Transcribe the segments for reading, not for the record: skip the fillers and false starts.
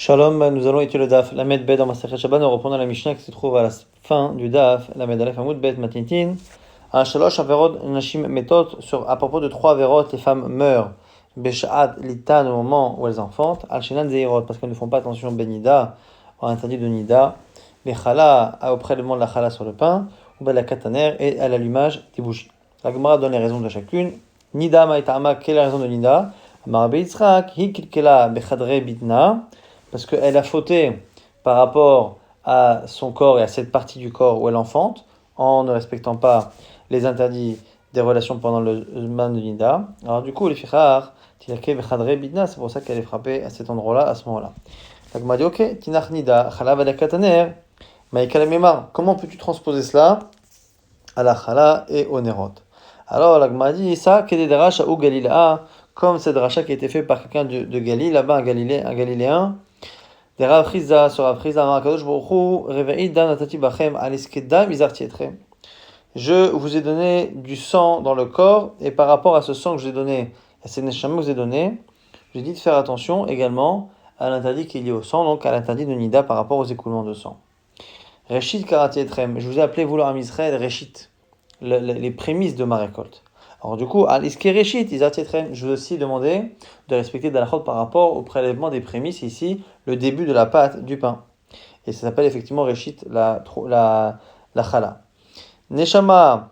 Shalom, nous allons étudier le DAF, la Med Bet dans Masechet Shabbat, nous reprenons la Mishnah qui se trouve à la fin du DAF, la Med Aleph Hamoud Bet Matintin, à Shalosh Averot Nashim Metot, à propos de 3 Averot, les femmes meurent, Besha'at Litan au moment où elles enfantent, Al Shenan Zeirot, parce qu'elles ne font pas attention Benida, on interdit de Nida, les Chala, au prélèvement de la Chala sur le pain, ou la Kataner, et à l'allumage des bougies. La Gemara donne les raisons de chacune. Nida Maïtama, quelle est la raison de Nida? Marabe Yitzhak, Hikilkela Bechadre Bitna, parce qu'elle a fauté par rapport à son corps et à cette partie du corps où elle enfante, en ne respectant pas les interdits des relations pendant le man de Nida. Alors du coup, les fichar, tilake vechadre bidna, c'est pour ça qu'elle est frappée à cet endroit-là, à ce moment-là. La Gemara dit, ok, tinach nida, chalav ala kataner, maïka la mémar. Comment peux-tu transposer cela à la chala et au nerot? Alors la Gemara dit, ça, kede derash ou galilea, comme cette dracha qui a été fait par quelqu'un de Galilée, là-bas, un Galiléen, des Rav Chizda sur Rav Chizda, Marakadosh Baruch Hu, Reve'id Dan Atati Bachem Aliskedam Izarti Etrem. Je vous ai donné du sang dans le corps, et par rapport à ce sang que je vous ai donné, à ces neshama que je vous ai donné, j'ai dit de faire attention également à l'interdit qui est lié au sang, donc à l'interdit de Nida par rapport aux écoulements de sang. Reshit Karati Etrem, je vous ai appelé vouloir à Israël Reshit, les prémices de ma récolte. Alors du coup, à l'iskereshit, je vous ai aussi demandé de respecter Dalachot par rapport au prélèvement des prémices, ici, le début de la pâte du pain. Et ça s'appelle effectivement reshit, la chala. Neshama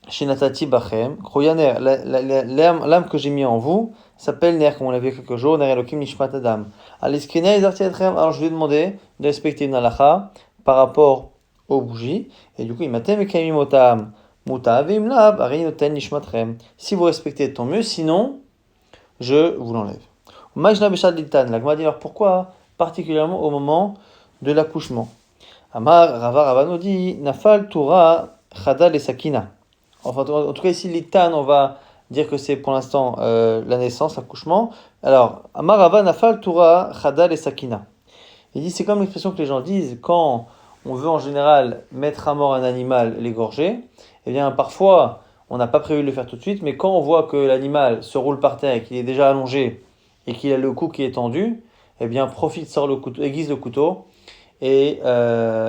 shinatati bachem, kroyaner, l'âme que j'ai mis en vous, s'appelle ner, comme on l'a vu il y a quelques jours, ner elokim nishmat adam. À l'iskereshit, alors je lui ai demandé de respecter une halacha par rapport aux bougies, et du coup, il m'a dit, si vous respectez, tant mieux, sinon, je vous l'enlève. La Gemara dit alors pourquoi, particulièrement au moment de l'accouchement. Amar Rava Ravano dit Nafal Torah Chadal et Sakina. Enfin, en tout cas, ici, Litan, on va dire que c'est pour l'instant la naissance, l'accouchement. Alors, Amar Rava Nafal Torah Chadal et Sakina. Il dit c'est comme l'expression que les gens disent quand on veut en général mettre à mort un animal, l'égorger. Eh bien, parfois, on n'a pas prévu de le faire tout de suite, mais quand on voit que l'animal se roule par terre et qu'il est déjà allongé et qu'il a le cou qui est tendu, eh bien, profite, sort le couteau, aiguise le couteau et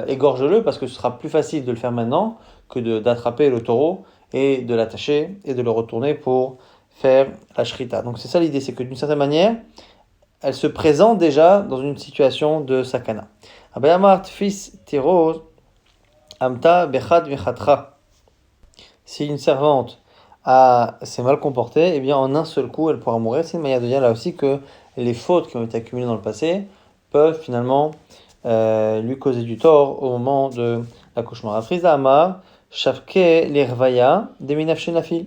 égorge-le parce que ce sera plus facile de le faire maintenant que d'attraper le taureau et de l'attacher et de le retourner pour faire la shrita. Donc c'est ça l'idée, c'est que d'une certaine manière, elle se présente déjà dans une situation de sakana. Abayamart fils Tiro Amta Bechad Mechatra. Si une servante s'est mal comportée, eh bien en un seul coup elle pourra mourir. C'est une manière de dire là aussi que les fautes qui ont été accumulées dans le passé peuvent finalement lui causer du tort au moment de l'accouchement. Afriza Amar Shavke Lervaya Deminav Shenafil.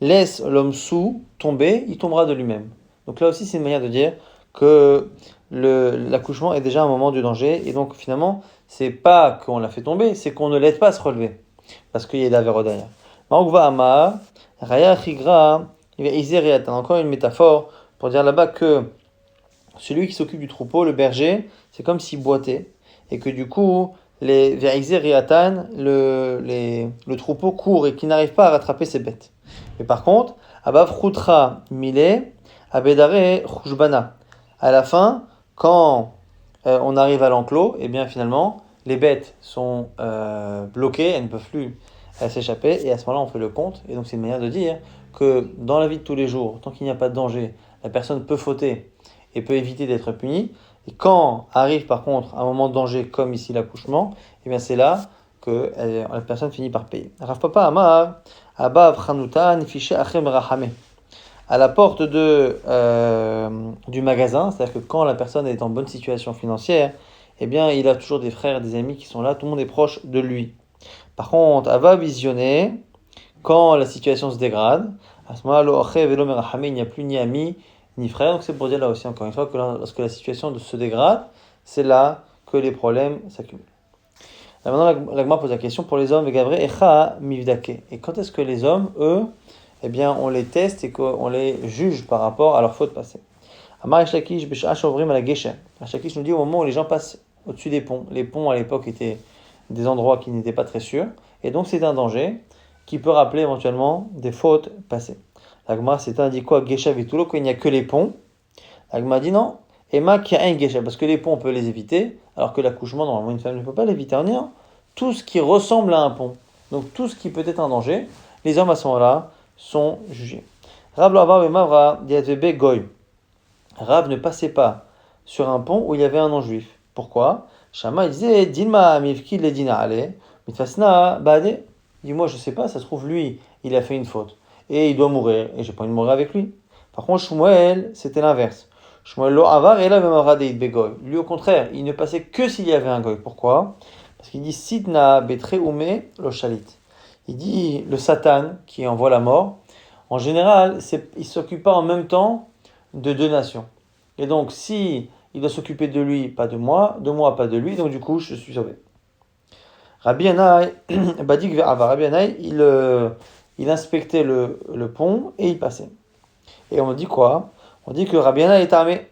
Laisse l'homme sous tomber, il tombera de lui-même. Donc là aussi, c'est une manière de dire que l'accouchement est déjà un moment du danger. Et donc finalement, c'est pas qu'on l'a fait tomber, c'est qu'on ne l'aide pas à se relever. Parce qu'il y a d'avéro derrière. Maroukva Amar, Raya Chigra, encore une métaphore pour dire là-bas que celui qui s'occupe du troupeau, le berger, c'est comme s'il boitait. Et que du coup, le troupeau court et qu'il n'arrive pas à rattraper ses bêtes. Mais par contre, Abav Choutra Mile, Abedare Chouchbana. À la fin, quand on arrive à l'enclos, et bien finalement, les bêtes sont bloquées, elles ne peuvent plus s'échapper, et à ce moment-là, on fait le compte. Et donc, c'est une manière de dire que dans la vie de tous les jours, tant qu'il n'y a pas de danger, la personne peut fauter et peut éviter d'être punie. Et quand arrive par contre un moment de danger, comme ici l'accouchement, et bien c'est là que la personne finit par payer. Rav Papa Amar, Abav Chanuta, Nifiché Achem Rahame. À la porte du magasin, c'est-à-dire que quand la personne est en bonne situation financière, eh bien il a toujours des frères et des amis qui sont là, tout le monde est proche de lui. Par contre, Ava visionner, quand la situation se dégrade, à ce moment-là, il n'y a plus ni amis, ni frères. Donc c'est pour dire là aussi, encore une fois, que lorsque la situation se dégrade, c'est là que les problèmes s'accumulent. Là, maintenant, la Gemara pose la question pour les hommes, et quand est-ce que les hommes, eux, eh bien, on les teste et qu'on les juge par rapport à leurs fautes passées? Amar Eshlakish Besh'ashovrim à la Geshem. Eshlakish nous dit au moment où les gens passent au-dessus des ponts. Les ponts à l'époque étaient des endroits qui n'étaient pas très sûrs, et donc c'est un danger qui peut rappeler éventuellement des fautes passées. La Gemara s'est dit quoi? Geshem et Toulo, quand il n'y a que les ponts. La Gemara dit non, Emma qui a un gesha, parce que les ponts on peut les éviter, alors que l'accouchement normalement une femme ne peut pas l'éviter. On est tout ce qui ressemble à un pont, donc tout ce qui peut être un danger, les hommes à ce moment-là sont jugés. Rav lo avar b'mavra diatvebe goy. Rav ne passait pas sur un pont où il y avait un non-juif. Pourquoi? Shama il disait Dilma mifki le dina ale mitfasna bade. Dis-moi, je sais pas, ça se trouve lui, il a fait une faute et il doit mourir et j'ai pas envie de mourir avec lui. Par contre, Shmuel, c'était l'inverse. Shmuel lo avar et la b'mavra deid begoy. Lui au contraire, il ne passait que s'il y avait un goy. Pourquoi? Parce qu'il dit Sidna betre ume lo shalit. Il dit le Satan qui envoie la mort. En général, il ne s'occupe pas en même temps de deux nations. Et donc, si il doit s'occuper de lui, pas de moi, pas de lui, donc du coup, je suis sauvé. Rabbi Yannai, Badik Ve'ava, Rabbi Yannai, il inspectait le pont et il passait. Et on dit quoi? On dit que Rabbi Yannai est armé.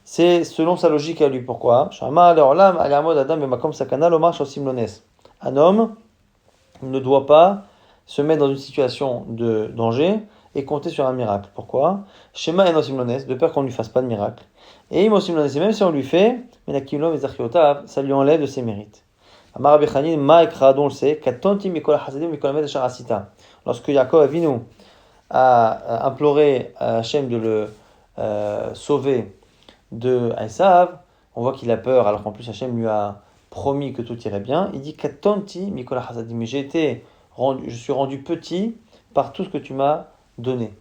C'est selon sa logique à lui. Pourquoi? Un homme ne doit pas se mettre dans une situation de danger et compter sur un miracle. Pourquoi? Shema en osimlones, de peur qu'on ne lui fasse pas de miracle. Et osimlones, même si on lui fait, ça lui enlève de ses mérites. Amar Rabbi Chanin, ma ekra, dont on le sait, katonti mikol hasadim mikol hamed ashar asita. Lorsque Yaakov Avinu a imploré à Hachem de le sauver de Esav, on voit qu'il a peur, alors qu'en plus Hachem lui a promis que tout irait bien. Il dit katonti mikol hasadim, mais je suis rendu petit par tout ce que tu m'as donné.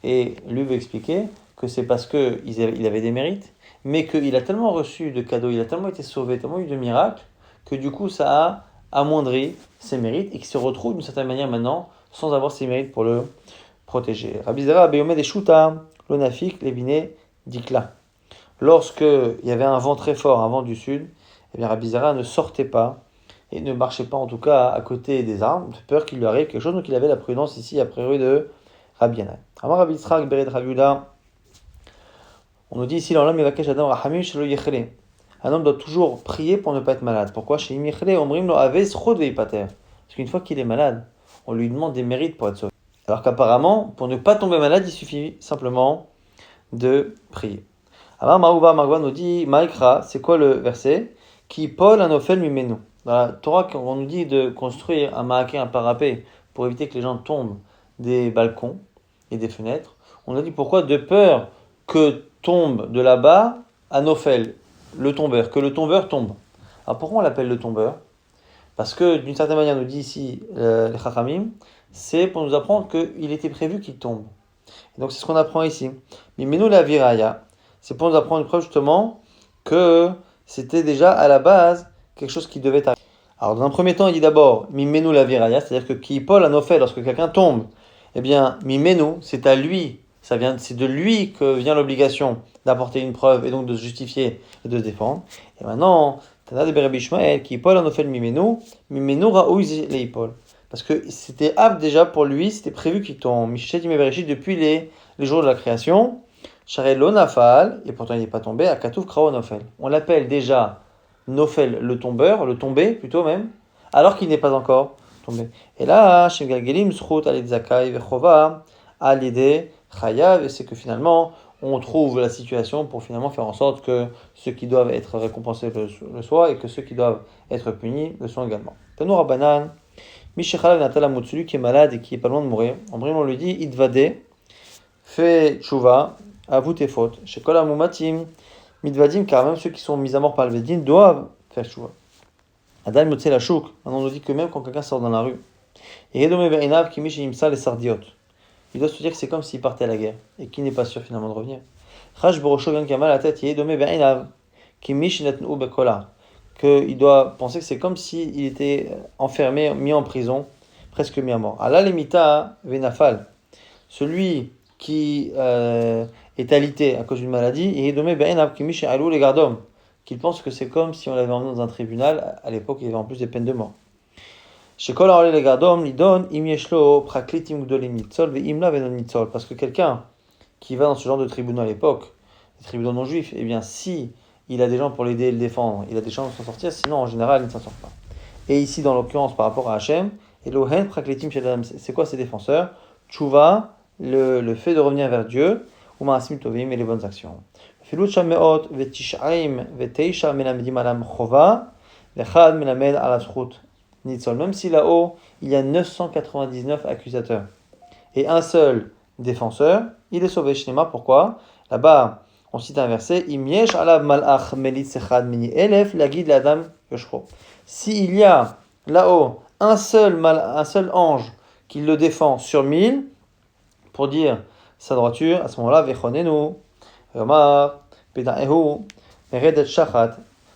Et lui veut expliquer que c'est parce qu'il avait des mérites, mais qu'il a tellement reçu de cadeaux, il a tellement été sauvé, tellement eu de miracles, que du coup ça a amoindri ses mérites et qu'il se retrouve d'une certaine manière maintenant sans avoir ses mérites pour le protéger. Rabbi Zera, Beyomed et Shuta, l'onafik, Léviné, Dikla. Lorsque il y avait un vent très fort, un vent du sud, eh bien Rabbi Zera ne sortait pas et ne marchait pas en tout cas à côté des arbres, de peur qu'il lui arrive quelque chose, donc il avait la prudence ici a priori de Rabbi Yannai. Amar Rabbi Yitzchak Bered Rabbi Yehuda, on nous dit ici l'homme Yevakesh Adam Rachamim Shelo Yechle. Un homme doit toujours prier pour ne pas être malade. Pourquoi? Chez Yechle Omrim Lo Ave Zchut Veipater. Parce qu'une fois qu'il est malade, on lui demande des mérites pour être sauvé. Alors qu'apparemment, pour ne pas tomber malade, il suffit simplement de prier. Amar Maouba Marwa nous dit Maïkra, c'est quoi le verset? Qui Paul Anofel Mimenu. Dans la Torah, on nous dit de construire un maaké, un parapet, pour éviter que les gens tombent des balcons et des fenêtres. On a dit pourquoi? De peur que tombe de là-bas Anophel, le tombeur, que le tombeur tombe. Alors pourquoi on l'appelle le tombeur? Parce que d'une certaine manière, nous dit ici les Chachamim, c'est pour nous apprendre qu'il était prévu qu'il tombe. Et donc c'est ce qu'on apprend ici. Mimenu la viraya, c'est pour nous apprendre une preuve justement que c'était déjà à la base quelque chose qui devait arriver. Alors dans un premier temps, il dit d'abord Mimenu la viraya, c'est-à-dire que qui Paul Anophel, lorsque quelqu'un tombe, eh bien Mimenu, c'est à lui, c'est de lui que vient l'obligation d'apporter une preuve et donc de se justifier et de se défendre. Et maintenant, Tana de Berebi Ishmael, qui Paul Anophel Mimenu, Mimenu Raouz Leipol. Parce que c'était apte déjà pour lui, c'était prévu qu'il tombe. Michet Bereshit depuis les jours de la création. Sharelo Nafal, et pourtant il n'est pas tombé, à Katouf Krao Nofel. On l'appelle déjà Nofel, le tombeur, le tombé plutôt même, alors qu'il n'est pas encore tombé. Et là, Shem Galgelim, Zchut, Alid Zakai, Vechova, Alide, Chayav, et c'est que finalement, on trouve la situation pour finalement faire en sorte que ceux qui doivent être récompensés le soient et que ceux qui doivent être punis le soient également. Tanour Abanan, Mishechalav Natalamut, celui qui est malade et qui est pas loin de mourir, en brime on lui dit, Idvade, fais tchouva, avoue tes fautes. Chez Kol Amumatim, Midvadim, car même ceux qui sont mis à mort par le Vedin doivent faire tchouva. Adam Motse la chouk, on nous dit que même quand quelqu'un sort dans la rue, et Redome Ve'inav, qui miche imsa les sardiot, il doit se dire que c'est comme s'il partait à la guerre, et qui n'est pas sûr finalement de revenir. Chash Borosho vient qui a mal à la tête, et Redome Ve'inav, qui miche netnu bekola, qu'il doit penser que c'est comme s'il était enfermé, mis en prison, presque mis à mort. Allah lemita venafal, celui qui est alité à cause d'une maladie, et Edomé Ben qui miche alou les gardom, qu'il pense que c'est comme si on l'avait emmené dans un tribunal. À l'époque, il y avait en plus des peines de mort. Chez Kol Aole les gardom, lidon im yeshlo praklitim gdolim nitzol ve imla venon nitzol, parce que quelqu'un qui va dans ce genre de tribunal à l'époque, les tribunaux non juifs, eh bien si il a des gens pour l'aider et le défendre, il a des chances de s'en sortir, sinon en général il ne s'en sort pas. Et ici dans l'occurrence par rapport à Hachem, Elohen praklitim shedam, c'est quoi ces défenseurs? Tchouva, le fait de revenir vers Dieu, ou ma'asim tovim, et les bonnes actions. אפילו 999 מלמדים עליו חובה, ואחד מלמד על הזכות ניצול. Même si là-haut, il y a 999 accusateurs et un seul défenseur, il est sauvé. Shnema, pourquoi? Là-bas, on cite un verset, Im yesh alav malach melitz echad mini elef lagid l'adam yoshro. S'il y a là-haut un seul ange qui le défend sur 1000 pour dire sa droiture, à ce moment-là, vechonenu, Yomar, Pedaehu, Meredet Shachat,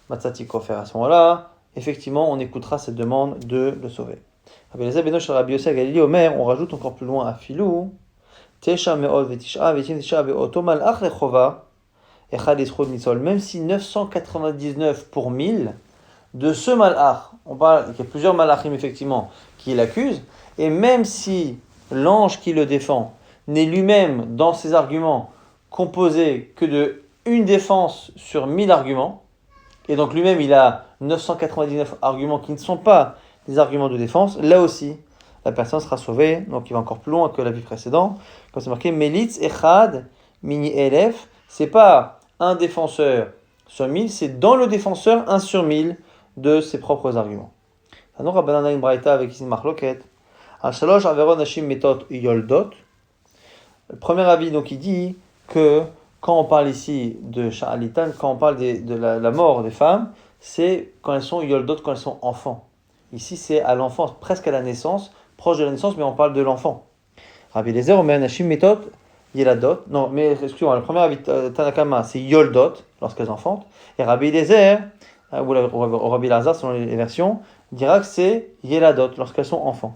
Matzati Kofer. À ce moment-là, effectivement, on écoutera cette demande de le sauver. Rabbi Eliezer ben Rabbi Yossi Galili Omer, on rajoute encore plus loin à Filou, Tesha Me'od Vetisha Vetin Tisha Be'oto Malach Lechova, Echad Yisrod Nitzol. Même si 999 pour 1000, de ce malach, on parle qu'il y a plusieurs malachim effectivement qui l'accusent, et même si l'ange qui le défend n'est lui-même dans ses arguments composé que de une défense sur 1000 arguments, et donc lui-même il a 999 arguments qui ne sont pas des arguments de défense, là aussi la personne sera sauvée. Donc il va encore plus loin que la vie précédente, quand c'est marqué Melitz Echad Mini Elef, c'est pas un défenseur sur 1000, c'est dans le défenseur 1 sur 1000 de ses propres arguments. Alors Rabbanan a une braïta avec ici Marloket, Al Shalosh Averon Hashim Metot Yoldot. Le premier avis donc il dit que quand on parle ici de Sha'alitan, quand on parle de la mort des femmes, c'est quand elles sont yoldot, quand elles sont enfants. Ici c'est à l'enfance, presque à la naissance, proche de la naissance, mais on parle de l'enfant. Rabbi Eliezer, on met un Hashim Metot Yeladot. Non, mais excusez-moi, le premier avis Tanakama, c'est yoldot, lorsqu'elles enfantent. Et Rabbi Eliezer, ou Rabbi Lazar, selon les versions, dira que c'est Yeladot, lorsqu'elles sont enfants.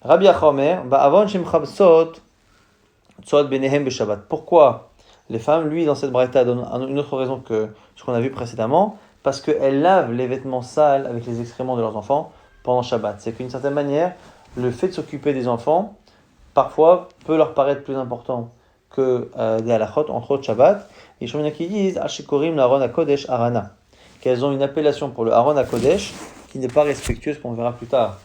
Rabbi Achomer, Ba'avon Shem Chabsot, pourquoi les femmes, lui, dans cette braïta, donne une autre raison que ce qu'on a vu précédemment, parce qu'elles lavent les vêtements sales avec les excréments de leurs enfants pendant Shabbat. C'est qu'une certaine manière, le fait de s'occuper des enfants, parfois, peut leur paraître plus important que des halachot, entre autres Shabbat. Et les Shomina qui disent, Ashikorim l'Aaron HaKodesh Arana, qu'elles ont une appellation pour le Aaron HaKodesh qui n'est pas respectueuse, qu'on verra plus tard,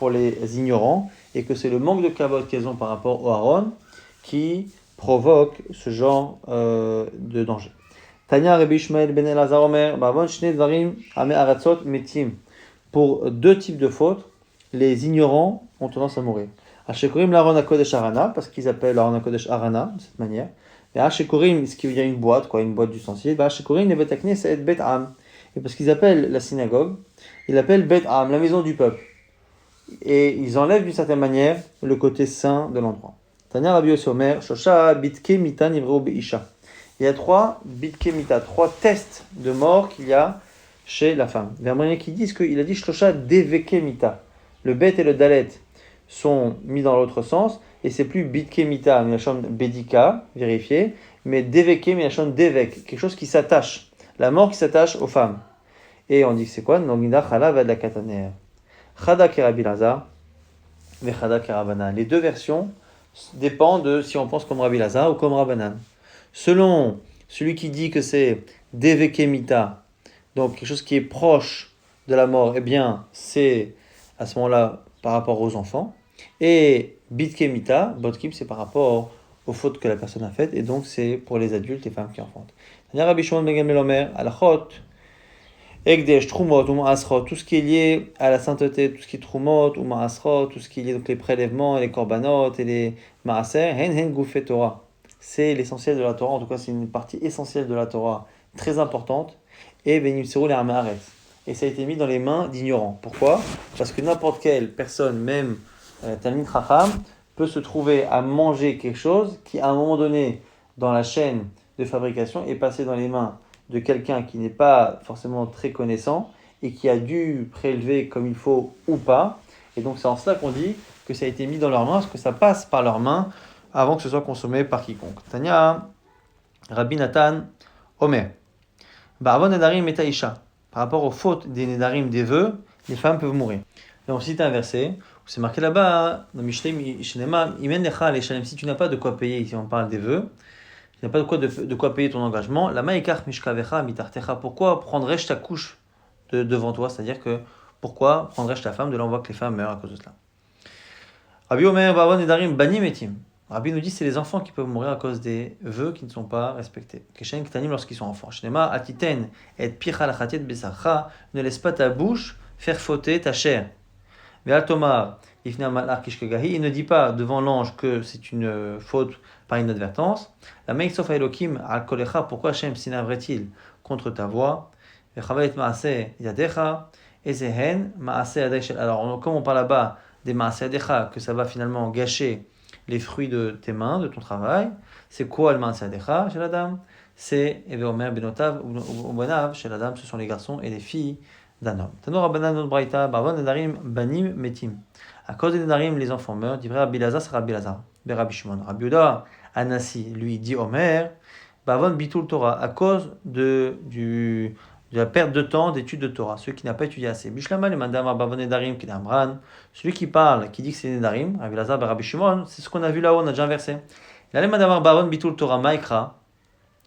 pour les ignorants, et que c'est le manque de kavod qu'elles ont par rapport au Aaron qui provoque ce genre de danger. Tanya Rabbi Ishmael ben Elazar Omer, Bavon Shne Dvarim Ame Aratzot Metim. Pour deux types de fautes, les ignorants ont tendance à mourir. Hashekorim l'Aaron HaKodesh Arana, parce qu'ils appellent l'Aaron HaKodesh Arana, de cette manière. Et Hashekorim, ce qui veut dire une boîte d'ustensiles. Hashekorim ne Bet HaKnesset Bet Am. Et parce qu'ils appellent la synagogue, ils l'appellent Bet Am, la maison du peuple. Et ils enlèvent d'une certaine manière le côté saint de l'endroit. Tanya Rabbi Yossi Omer, Shosha Bitke Mita Nivreu Be'isha. Il y a 3 Bitke Mita, 3 tests de mort qu'il y a chez la femme. Il y a moyen qui disent qu'il a dit Shosha Deveke Mita. Le Bet et le Dalet sont mis dans l'autre sens, et c'est plus Bitke Mita, Milachon Bedika, vérifié, mais Deveke, Milachon Devek, quelque chose qui s'attache, la mort qui s'attache aux femmes. Et on dit que c'est quoi? Nogida Chala Vad la Kataner. Chada Kerabi Lazar, Vechada Kerabana. Les deux versions dépend de si on pense comme Rabbi Lazar ou comme Rabbanan. Selon celui qui dit que c'est Devekemita, donc quelque chose qui est proche de la mort, eh bien c'est à ce moment-là par rapport aux enfants. Et Bitkemita, Botkim, c'est par rapport aux fautes que la personne a faites, et donc c'est pour les adultes et femmes qui enfantent. Rabbi Shimon ben Gamliel Omer, Alachot, Ekdesh, Trumot, ou Ma'asrot, tout ce qui est lié à la sainteté, tout ce qui est Trumot, ou Ma'asrot, tout ce qui est lié donc les prélèvements, et les korbanot, et les Ma'aser, Hen Goufet Torah. C'est l'essentiel de la Torah, en tout cas c'est une partie essentielle de la Torah, très importante, et Benimseru le Hamaretz. Et ça a été mis dans les mains d'ignorants. Pourquoi? Parce que n'importe quelle personne, même Talmid Chacham, peut se trouver à manger quelque chose qui, à un moment donné, dans la chaîne de fabrication, est passé dans les mains de quelqu'un qui n'est pas forcément très connaissant et qui a dû prélever comme il faut ou pas. Et donc c'est en cela qu'on dit que ça a été mis dans leurs mains, parce que ça passe par leurs mains avant que ce soit consommé par quiconque. Tanya, Rabbi Nathan, Omer. Ba'avon nedarim et taïcha. Par rapport aux fautes des nedarim, des vœux, les femmes peuvent mourir. Et on cite un verset où c'est marqué là-bas, dans Mishlei Shenema, Imen lecha leshalem. Si tu n'as pas de quoi payer, ici on parle des vœux, tu n'as pas de quoi payer ton engagement, la ma'ikach mishkavecha mitartecha. Pourquoi prendrais-je ta couche devant toi? C'est-à-dire que pourquoi prendrais-je ta femme? De là on voit que les femmes meurent à cause de cela. Rabbi Omer, Ba'avon nedarim banim etim. Rabbi nous dit c'est les enfants qui peuvent mourir à cause des vœux qui ne sont pas respectés. Keshen Ktanim lorsqu'ils sont enfants. Shnema atiten et picha lachatiet besarcha, ne laisse pas ta bouche faire fauter ta chair. Ve'al tomar ifne malach kishkegahi, il ne dit pas devant l'ange que c'est une faute par inadvertance. La meiksof Elokim al kolecha, pourquoi Hashem s'énerverait-il contre ta voix? Ve'chavalet maaseh yadecha, ezehen maaseh yadei shel. Alors comme on parle là-bas des maaseh yadecha, que ça va finalement gâcher les fruits de tes mains, de ton travail. C'est quoi le maaseh yadecha chez la dame? C'est Eveomer benotav ou bonav chez la dame, ce sont les garçons et les filles d'un homme. Tanor Rabbanan not braïta, barvan nedarim banim metim. À cause des nedarim, les enfants meurent. Dit vrai Rabbi Lazar, c'est Rabbi Lazar. Rabbi Shimon. Rabbi Yehuda Anasi, lui, dit Omer, barvan bitul Torah, à cause de la perte de temps d'études de Torah, ceux qui n'ont pas étudié assez. Bishlama le mandamar barvan nedarim qui d'amran, celui qui parle, qui dit que c'est nedarim, Rabbi Lazar, Rabbi Shimon, c'est ce qu'on a vu là-haut, on a déjà inversé. Là, le mandamar barvan bitul Torah maikra,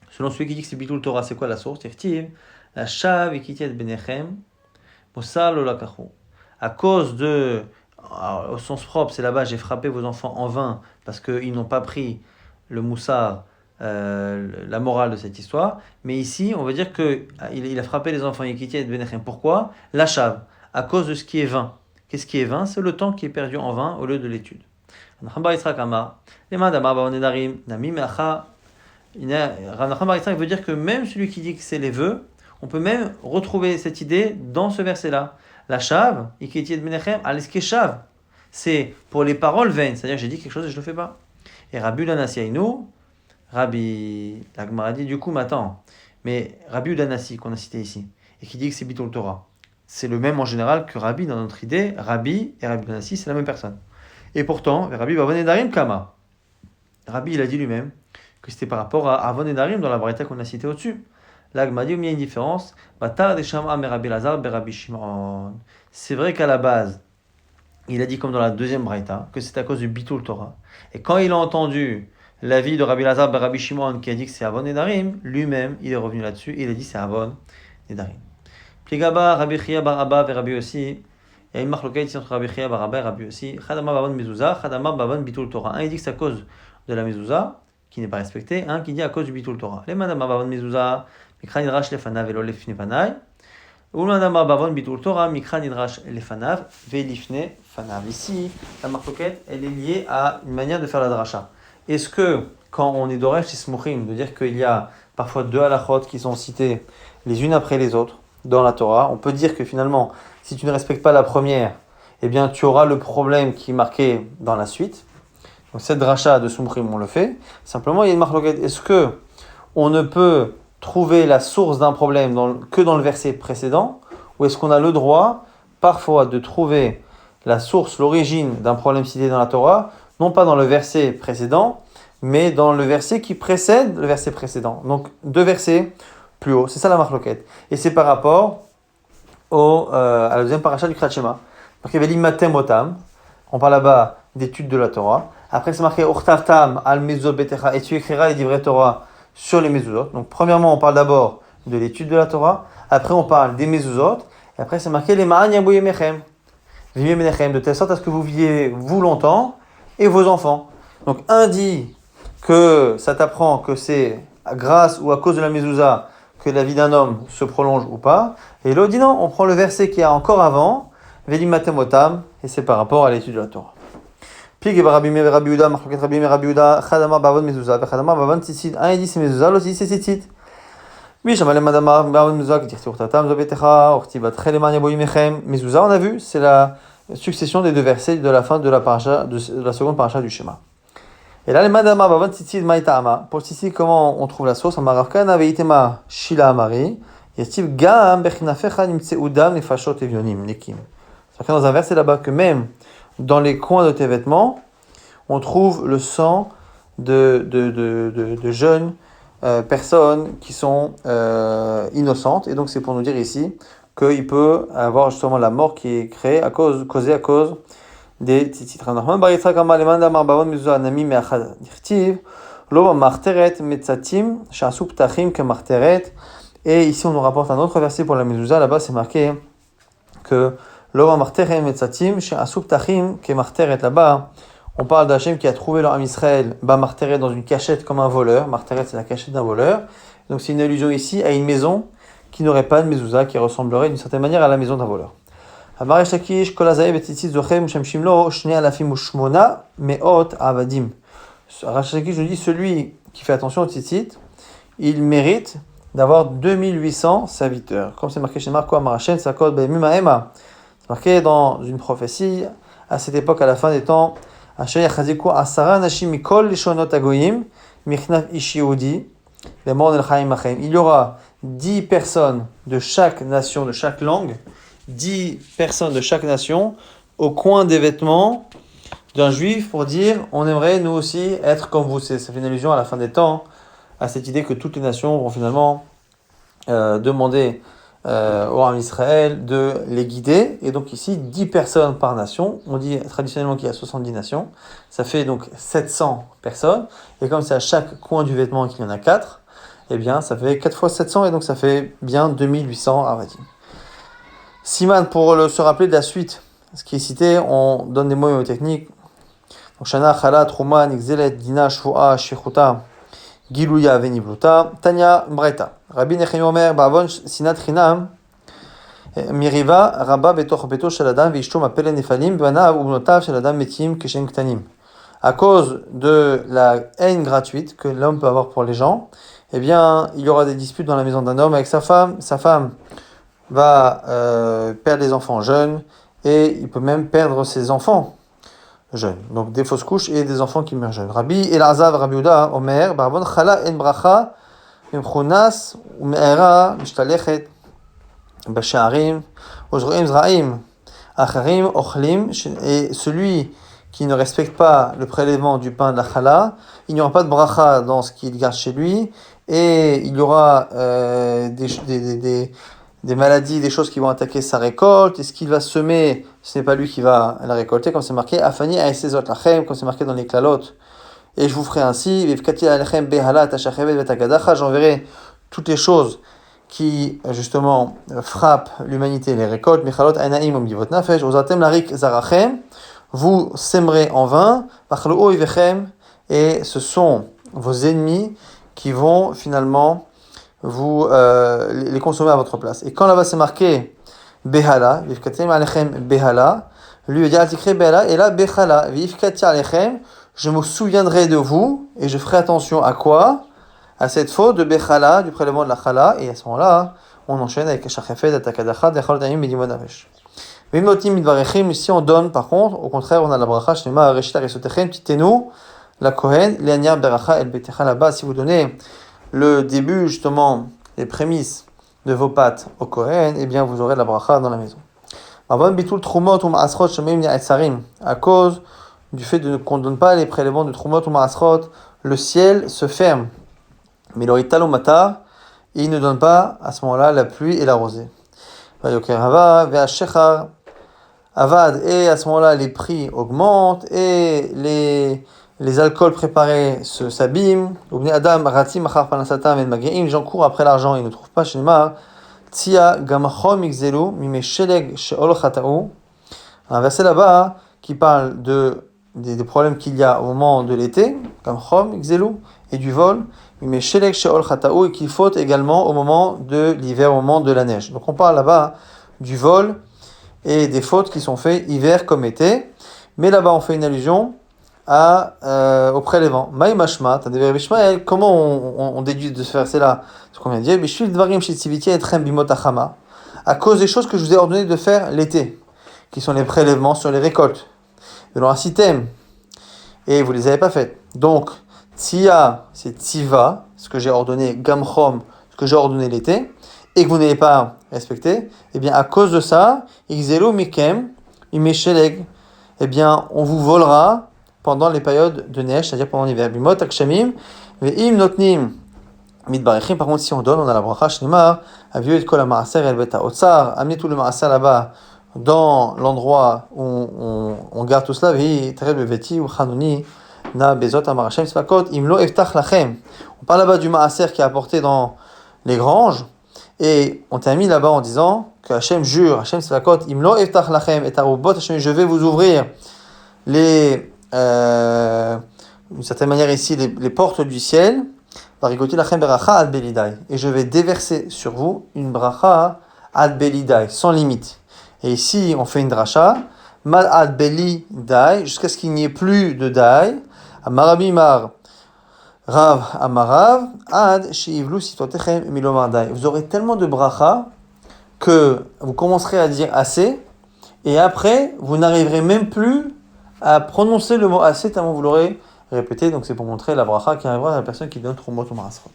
selon celui qui dit que c'est bitul Torah, c'est quoi la source? Tirtiv, la shav ikitiet benechem. À cause de, au sens propre, c'est là-bas, j'ai frappé vos enfants en vain parce qu'ils n'ont pas pris le moussard, la morale de cette histoire. Mais ici, on va dire qu'il a frappé les enfants Yekiti et Benechem. Pourquoi? L'achav, à cause de ce qui est vain. Qu'est-ce qui est vain? C'est le temps qui est perdu en vain au lieu de l'étude. Il veut dire que même celui qui dit que c'est les vœux, on peut même retrouver cette idée dans ce verset-là. La shav, iketiet benechem, aliske shav. C'est pour les paroles vaines, c'est-à-dire j'ai dit quelque chose et je ne le fais pas. Et Rabbi Udanasi Aïnou, Rabbi Lagmara dit du coup, mais attends, mais Rabbi Udanasi qu'on a cité ici, et qui dit que c'est Bitul Torah, c'est le même en général que Rabbi dans notre idée. Rabbi et Rabbi Udanasi, c'est la même personne. Et pourtant, Rabbi Bavon Edarim Kama. Rabbi, il a dit lui-même que c'était par rapport à Avon Edarim dans la braïta qu'on a cité au-dessus. Là, il y a une différence. C'est vrai qu'à la base, il a dit comme dans la deuxième braïta que c'est à cause du Bitul Torah. Et quand il a entendu l'avis de Rabbi Lazar ben Rabbi Shimon qui a dit que c'est Avon Nedarim, lui-même, il est revenu là-dessus et il a dit c'est Avon Nedarim. Pligaba, Rabbi Chia bar Abba et Rabbi aussi. Il y a une marloquette ici entre Rabbi Chia bar Abba et Rabbi aussi. Chadama Bavon Mezouza, Chadama Bavon Bitul Torah. Un, il dit que c'est à cause de la Mezouza qui n'est pas respectée. Un qui dit à cause du Bitul Torah. Les Madama Bavon Mezouza. Mikra nidrash lefanav velo lefne fanav. Ulanama bavon bitul Torah, mikra nidrash lefanav velifne fanav. Ici, la marloquette, elle est liée à une manière de faire la dracha. Est-ce que, quand on est d'oresh ismuchim, de dire qu'il y a parfois deux halachot qui sont citées les unes après les autres dans la Torah, on peut dire que finalement, si tu ne respectes pas la première, eh bien tu auras le problème qui est marqué dans la suite. Donc cette dracha de sumchim, on le fait. Simplement, il y a une marloquette. Est-ce que on ne peut trouver la source d'un problème que dans le verset précédent, ou est-ce qu'on a le droit parfois de trouver la source, l'origine d'un problème cité dans la Torah, non pas dans le verset précédent, mais dans le verset qui précède le verset précédent. Donc deux versets plus haut, c'est ça la marloquette. Et c'est par rapport à la deuxième paracha du Kriyat Shema. Donc il y avait l'immatem otam, on parle là-bas d'études de la Torah. Après c'est marqué urtavtam al mezuzot betecha, et tu écriras les divrei Torah sur les mezuzot. Donc premièrement, on parle d'abord de l'étude de la Torah, après on parle des mezuzot, et après c'est marqué les ma'an yabouye mechem, de telle sorte à ce que vous viviez vous longtemps et vos enfants. Donc un dit que ça t'apprend que c'est grâce ou à cause de la mezouza que la vie d'un homme se prolonge ou pas, et l'autre dit non, on prend le verset qui a encore avant, velim matem otam, et c'est par rapport à l'étude de la Torah. Plig et Rabbi Meir Rabbi Yehuda, marloquet Rabbi Meir Rabbi Yehuda, Chadama bavon mezouza, Chadama bavon tzitzit. Un il dit c'est mezouza, l'autre il dit c'est tzitzit. Oui, Shamalem Madama bavon mezouza, qui dit urtatam zobetecha, urtibat cheleman yaboy mechem. Mezouza, on a vu, c'est la succession des deux versets de la fin de la paracha, de la seconde paracha du Shema. Et là, les Madama bavon tzitzit maïtama. Pour tzitzit, comment on trouve la source? En Maravkan veitema shila amari. Yestiv gam bechinafecha nimtseudam nefashot evyonim nekim. C'est dans un verset là-bas que même dans les coins de tes vêtements, on trouve le sang de jeunes personnes qui sont innocentes. Et donc c'est pour nous dire ici qu'il peut avoir justement la mort qui est causée à cause des tzitzit. Et ici on nous rapporte un autre verset pour la mezouza. Là-bas c'est marqué que là-bas, On parle d'Hachem qui a trouvé leur âme Israël, marteret dans une cachette comme un voleur. Marteret, c'est la cachette d'un voleur. Donc c'est une allusion ici à une maison qui n'aurait pas de mezouza, qui ressemblerait d'une certaine manière à la maison d'un voleur. Amar Shakish, Kol Hazaev et Tzitzit Zochem Shem Shimlo, Shnei Alafim Ushmona, Meot Avadim. Shakish nous dit, celui qui fait attention au Tzitzit, il mérite d'avoir 2800 serviteurs. Comme c'est marqué chez Marco Amarachem, Sakot Be'emima Ema. C'est marqué dans une prophétie, à cette époque, à la fin des temps, Asher Yachaziku Asara Nashim Mikol Lishonot Agoyim, Michnaf Ishiudi, Lemon El Chaim Achem. Il y aura 10 personnes de chaque nation, de chaque langue, 10 personnes de chaque nation, au coin des vêtements d'un juif pour dire on aimerait nous aussi être comme vous. Ça fait une allusion à la fin des temps, à cette idée que toutes les nations vont finalement demander au Ham Israël de les guider. Et donc ici, 10 personnes par nation. On dit traditionnellement qu'il y a 70 nations. Ça fait donc 700 personnes. Et comme c'est à chaque coin du vêtement qu'il y en a 4, eh bien ça fait 4 fois 700 et donc ça fait bien 2800 avadim. Siman, pour se rappeler de la suite, ce qui est cité, on donne des mots techniques. Donc Shana, Chala, Trouma, Nixelet, Dina, Shvoa, Shechuta, Gilouya, Venibluta, Tanya, Breta. Rabbi Nechemia Omer, Ba'avon, Sinat Chinam, Miriva, Rabba, Betoch, Beto, Shaladam, Vishto, Mapele, Nefalim, Banav, Ubnotav, Shaladam, Metim, Keshen, Ktanim. À cause de la haine gratuite que l'homme peut avoir pour les gens, eh bien, il y aura des disputes dans la maison d'un homme avec sa femme. Sa femme va perdre les enfants jeunes et il peut même perdre ses enfants jeunes. Donc des fausses couches et des enfants qui meurent jeunes. Rabbi Elazar, Rabbi Uda, Omer, Barbon Chala en bracha, Mchunas, Umeera, Mishtalechet, Basharim, Ojroim Zraim, Acharim, Ochlim, et celui qui ne respecte pas le prélèvement du pain de la chala, il n'y aura pas de bracha dans ce qu'il garde chez lui, et il y aura des maladies, des choses qui vont attaquer sa récolte, et ce qu'il va semer, ce n'est pas lui qui va la récolter, comme c'est marqué, Afani aesezot lachem, comme c'est marqué dans les clalot, et je vous ferai ainsi, Vivkati alechem behala tashachevet vetagadacha, j'enverrai toutes les choses qui, justement, frappent l'humanité, les récoltes, Michalot ainaim omdivot nafesh, ozatem larik zarachem, vous sèmerez en vain, Vachlo ivechem, et ce sont vos ennemis qui vont finalement vous les consommer à votre place. Et quand là-bas c'est marqué Behala, Vifkatim alechem Behala, lui dit Altikre Behala, et là Bechala, Vifkati alechem, je me souviendrai de vous, et je ferai attention à quoi? À cette faute de Bechala, du prélèvement de la Chala, et à ce moment-là, on enchaîne avec Shachefed, Atakadacha, Dechal Taim, Medimon Avesh. Ici on donne, par contre, au contraire, on a la bracha, Shnema, Reshita, Resotechem, Titenu, la Kohen, Leania, Beracha, El Betecha, là-bas, si vous donnez le début, justement, les prémices de vos pâtes au Kohen, eh bien, vous aurez la bracha dans la maison. À cause du fait qu'on ne donne pas les prélèvements de Trumot ou Maasrot, le ciel se ferme. Mais l'orital ou Matar, il ne donne pas, à ce moment-là, la pluie et la rosée. Avad, et à ce moment-là, les prix augmentent et les alcools préparés s'abîment. Adam, Ratim, Achar Panasatam, et Magreim, les gens courent après l'argent, ils ne trouvent pas. Shnema, Tia, Gamachom, Ixelu, Mime Sheleg, Sheol Chatau. Un verset là-bas qui parle des problèmes qu'il y a au moment de l'été, Gamachom, Ixelu, et du vol, Mime Sheleg, Sheol Chatau, et qu'il faut également au moment de l'hiver, au moment de la neige. Donc on parle là-bas du vol et des fautes qui sont faites hiver comme été, mais là-bas on fait une allusion au prélèvement. Maï mashma, comment on déduit de ce verset-là ce qu'on vient de dire? À cause des choses que je vous ai ordonné de faire l'été, qui sont les prélèvements sur les récoltes. Selon un système, et vous les avez pas faites. Donc, tia, c'est tiva, ce que j'ai ordonné, gamchom, ce que j'ai ordonné l'été, et que vous n'avez pas respecté, eh bien, à cause de ça, Ixelu mikem, imesheleg, eh bien, on vous volera pendant les périodes de neige, c'est-à-dire pendant l'hiver. Bimot akshamim, ve'im notnim mitbarechim. Par contre, si on donne, on a la bracha shnimar, aviu et kol ha'maaser el bet ha'otzar, amenez tout le maaser là-bas, dans l'endroit où on garde tout cela, ve'i tereb veti ou chanoni, na bezot amarashem svakot, imlo eftach lachem. On parle là-bas du maaser qui est apporté dans les granges, et on termine là-bas en disant que Hachem jure, Hachem Svakot, Imlo Eftach Lachem et Arubot, Hachem, je vais vous ouvrir les d'une certaine manière ici, les portes du ciel. Et je vais déverser sur vous une bracha ad belidai, sans limite. Et ici, on fait une dracha, mal ad belidai, jusqu'à ce qu'il n'y ait plus de dai. Amarabimar Rav Amarav, ad sheivlu sitotechem milomar dai. Vous aurez tellement de bracha que vous commencerez à dire assez, et après, vous n'arriverez même plus à prononcer le mot assez tellement vous l'aurez répété. Donc c'est pour montrer la bracha qui arrivera à la personne qui donne Trumot ou Marasrot.